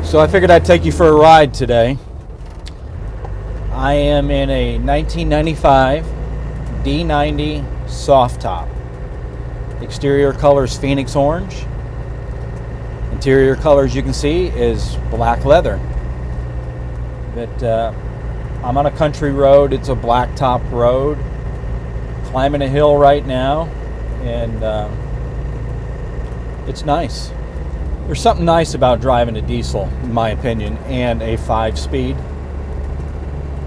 So I figured I'd take you for a ride today. I am in a 1995 D90 soft top. Exterior color is Phoenix orange. Interior color, as you can see, is black leather. But I'm on a country road. It's a blacktop road. Climbing a hill right now, and it's nice. There's something nice about driving a diesel, in my opinion, and a 5-speed.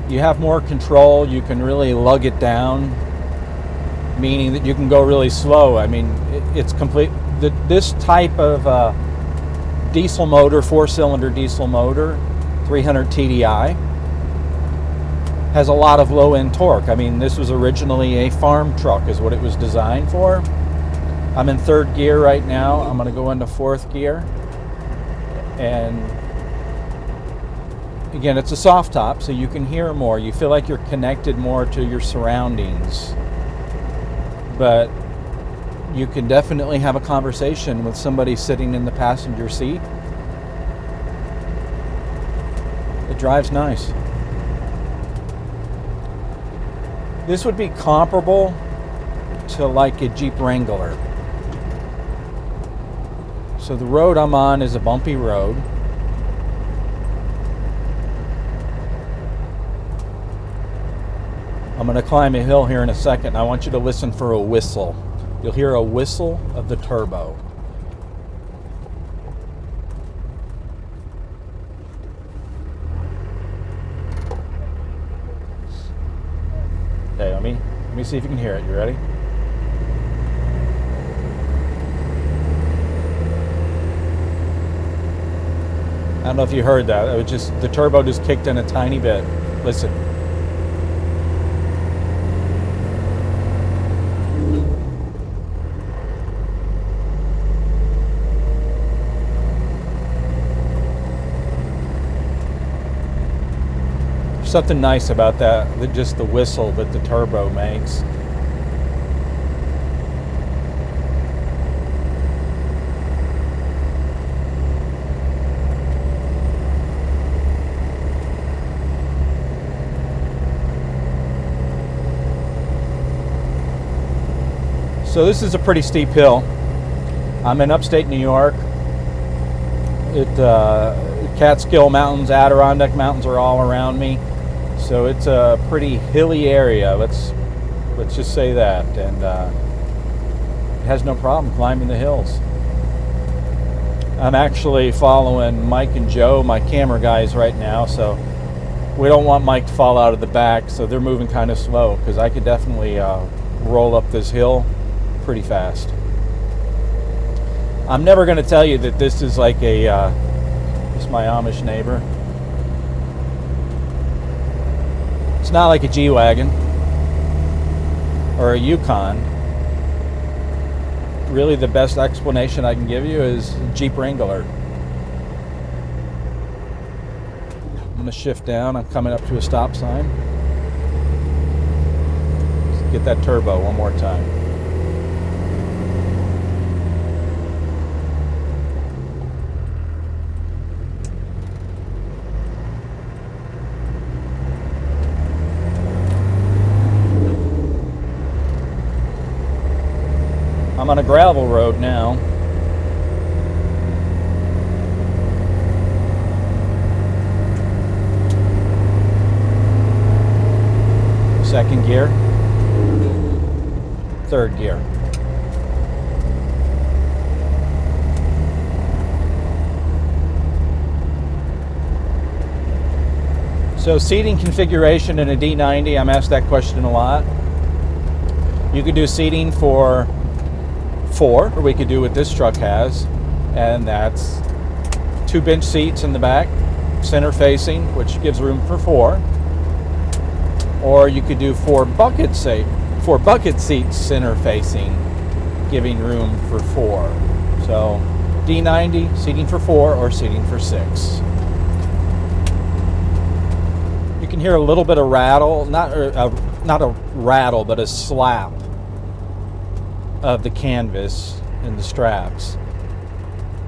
You have more control. You can really lug it down, meaning that you can go really slow. I mean, it's complete. This type of diesel motor, 4-cylinder diesel motor, 300 TDI, has a lot of low-end torque. I mean, this was originally a farm truck, is what it was designed for. I'm in 3rd gear right now. I'm going to go into 4th gear. And again, it's a soft top, so you can hear more. You feel like you're connected more to your surroundings. But you can definitely have a conversation with somebody sitting in the passenger seat. It drives nice. This would be comparable to like a Jeep Wrangler. So the road I'm on is a bumpy road. I'm going to climb a hill here in a second. I want you to listen for a whistle. You'll hear a whistle of the turbo. Okay, let me see if you can hear it. You ready? I don't know if you heard that. It was just, the turbo just kicked in a tiny bit. Listen. There's something nice about that, just the whistle that the turbo makes. So this is a pretty steep hill. I'm in upstate New York. Catskill Mountains, Adirondack Mountains are all around me. So it's a pretty hilly area. Let's just say that. And it has no problem climbing the hills. I'm actually following Mike and Joe, my camera guys, right now. So we don't want Mike to fall out of the back. So they're moving kind of slow, because I could definitely roll up this hill pretty fast. I'm never going to tell you that this is like a this is my Amish neighbor. It's not like a G-Wagon or a Yukon. Really, the best explanation I can give you is Jeep Wrangler. I'm going to shift down. I'm coming up to a stop sign. Let's get that turbo one more time. I'm on a gravel road now. Second gear. Third gear. So seating configuration in a D90, I'm asked that question a lot. You could do seating for 4, or we could do what this truck has, and that's 2 bench seats in the back, center facing, which gives room for 4. Or you could do 4 bucket seats center facing, giving room for 4. So D90, seating for 4 or seating for 6. You can hear a little bit of rattle, not a rattle, but a slap of the canvas and the straps.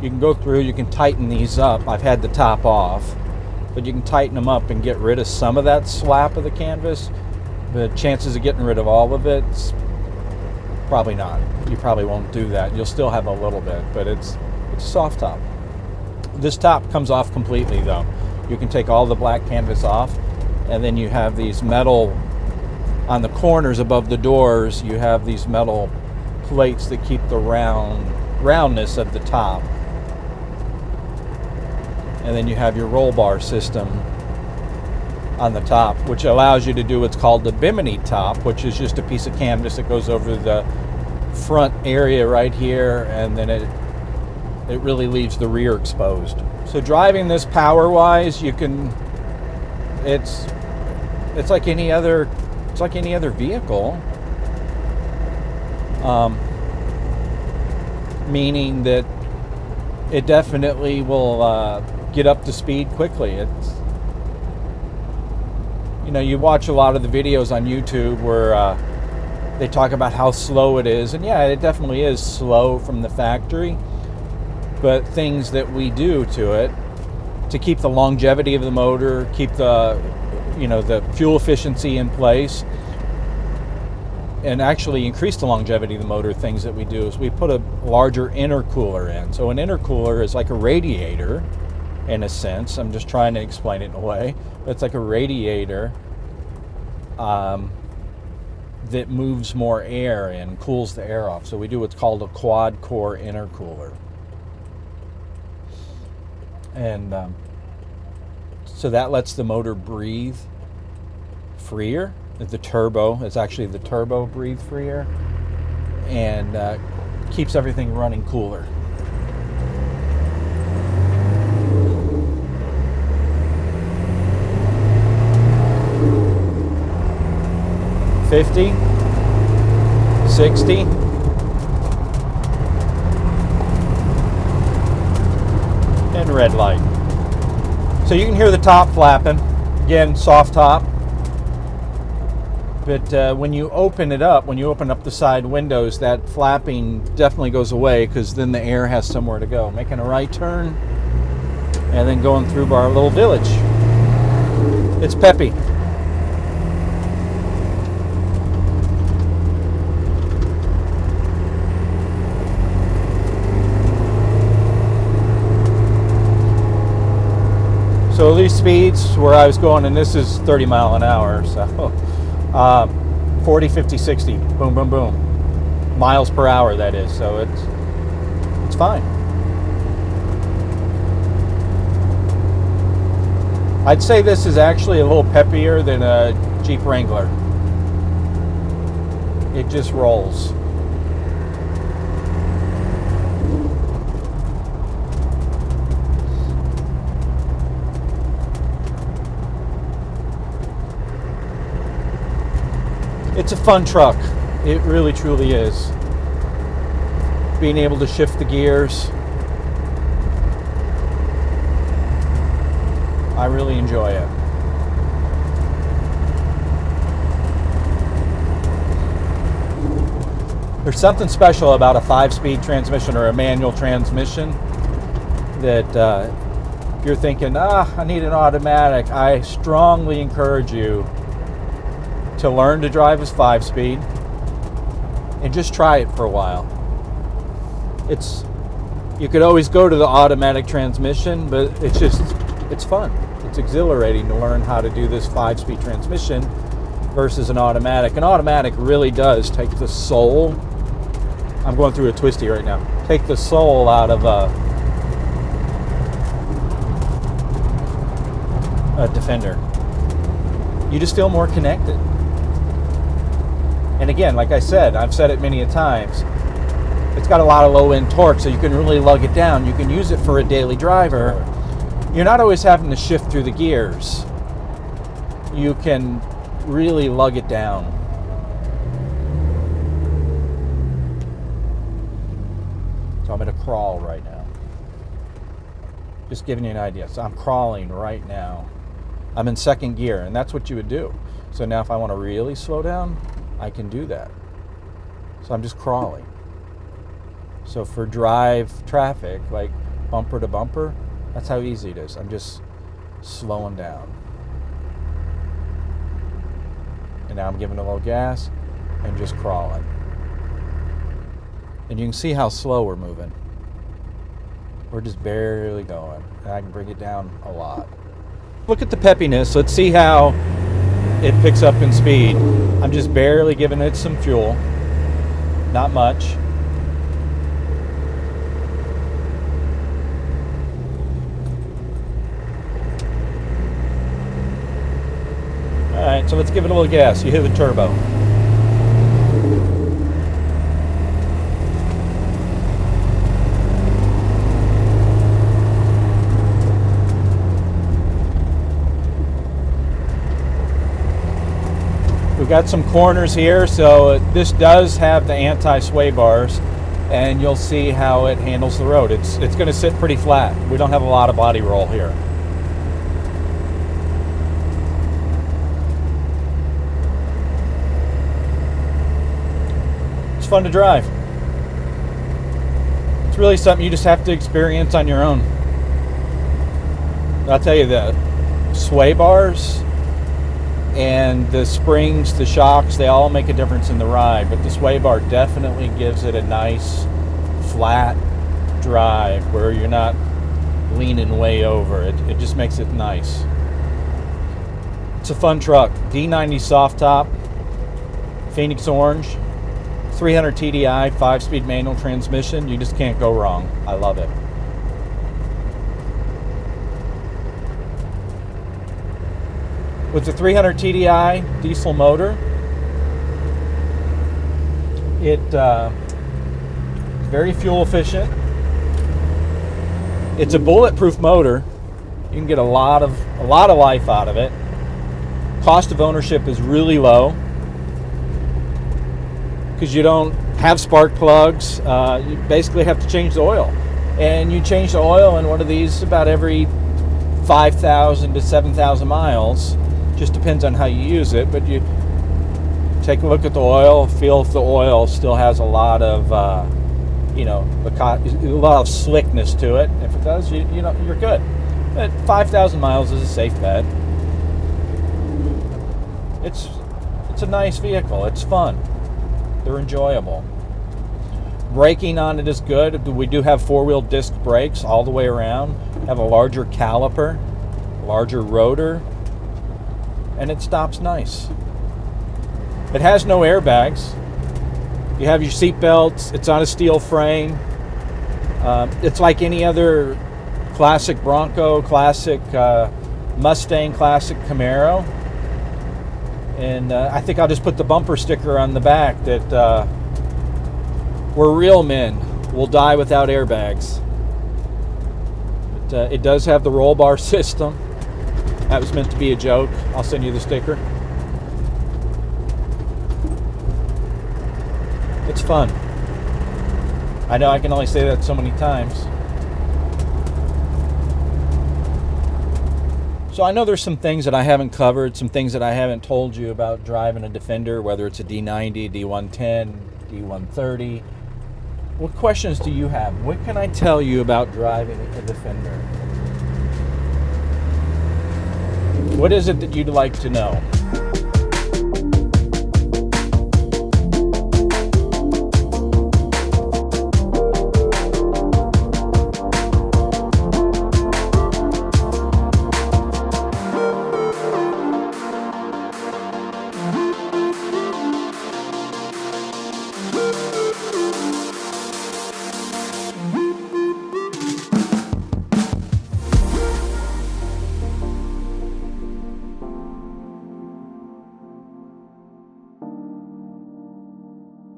You can go through, you can tighten these up. I've had the top off, but you can tighten them up and get rid of some of that slap of the canvas. The chances of getting rid of all of it, probably not. You probably won't do that. You'll still have a little bit, but it's a soft top. This top comes off completely though. You can take all the black canvas off, and then you have these metal on the corners above the doors. You have these metal plates that keep the roundness of the top, and then you have your roll bar system on the top, which allows you to do what's called the bimini top, which is just a piece of canvas that goes over the front area right here, and then it really leaves the rear exposed. So driving this power-wise, you can, it's like any other vehicle, meaning that it definitely will get up to speed quickly. It's, you know, you watch a lot of the videos on YouTube where they talk about how slow it is, and yeah, it definitely is slow from the factory, but things that we do to it to keep the longevity of the motor, keep the, you know, the fuel efficiency in place, and actually increase the longevity of the motor, things that we do is we put a larger intercooler in. So an intercooler is like a radiator in a sense. I'm just trying to explain it in a way. But it's like a radiator that moves more air and cools the air off. So we do what's called a quad core intercooler. And so that lets the motor breathe freer. The turbo, it's actually the turbo breathe freer, and keeps everything running cooler. $50, $60, and red light. So you can hear the top flapping. Again, soft top. But when you open it up, when you open up the side windows, that flapping definitely goes away, because then the air has somewhere to go. Making a right turn and then going through our little village. It's peppy. So these speeds where I was going, and this is 30 mile an hour, so 40, 50, 60, boom, boom, boom. Miles per hour, that is. So it's fine. I'd say this is actually a little peppier than a Jeep Wrangler. It just rolls. It's a fun truck. It really truly is. Being able to shift the gears, I really enjoy it. There's something special about a 5-speed transmission or a manual transmission that you're thinking, I need an automatic. I strongly encourage you to learn to drive as 5-speed and just try it for a while. You could always go to the automatic transmission, but it's fun. It's exhilarating to learn how to do this 5-speed transmission versus an automatic. An automatic really does take the soul. I'm going through a twisty right now. Take the soul out of a Defender. You just feel more connected. And again, like I said, I've said it many a times, it's got a lot of low-end torque, so you can really lug it down. You can use it for a daily driver. You're not always having to shift through the gears. You can really lug it down. So I'm going to crawl right now. Just giving you an idea. So I'm crawling right now. I'm in second gear, and that's what you would do. So now if I want to really slow down, I can do that. So I'm just crawling. So for drive traffic, like bumper to bumper. That's how easy it is. I'm just slowing down. And now I'm giving a little gas and just crawling. And you can see how slow we're moving. We're just barely going. And I can bring it down a lot. Look at the peppiness. Let's see how it picks up in speed. I'm just barely giving it some fuel. Not much. Alright, so let's give it a little gas. You hear the turbo. We've got some corners here, so this does have the anti-sway bars, and you'll see how it handles the road. It's going to sit pretty flat. We don't have a lot of body roll here. It's fun to drive. It's really something you just have to experience on your own. I'll tell you, the sway bars and the springs, the shocks, they all make a difference in the ride, but the sway bar definitely gives it a nice flat drive where you're not leaning way over. It just makes it nice. It's a fun truck. D90 soft top, Phoenix orange, 300 TDI, 5-speed manual transmission. You just can't go wrong. I love it. With the 300 TDI diesel motor, it's very fuel efficient. It's a bulletproof motor. You can get a lot of life out of it. Cost of ownership is really low because you don't have spark plugs. You basically have to change the oil, and you change the oil in one of these about every 5,000 to 7,000 miles. Just depends on how you use it, but you take a look at the oil, feel if the oil still has a lot of, a lot of slickness to it. If it does, you're good. At 5,000 miles is a safe bet. It's a nice vehicle. It's fun. They're enjoyable. Braking on it is good. We do have 4-wheel disc brakes all the way around. Have a larger caliper, larger rotor, and it stops nice. It has no airbags. You have your seat belts. It's on a steel frame. It's like any other classic Bronco, classic Mustang, classic Camaro. And I think I'll just put the bumper sticker on the back that we're real men. We'll die without airbags. But, it does have the roll bar system. That was meant to be a joke. I'll send you the sticker. It's fun. I know I can only say that so many times. So I know there's some things that I haven't covered, some things that I haven't told you about driving a Defender, whether it's a D90, D110, D130. What questions do you have? What can I tell you about driving a Defender? What is it that you'd like to know?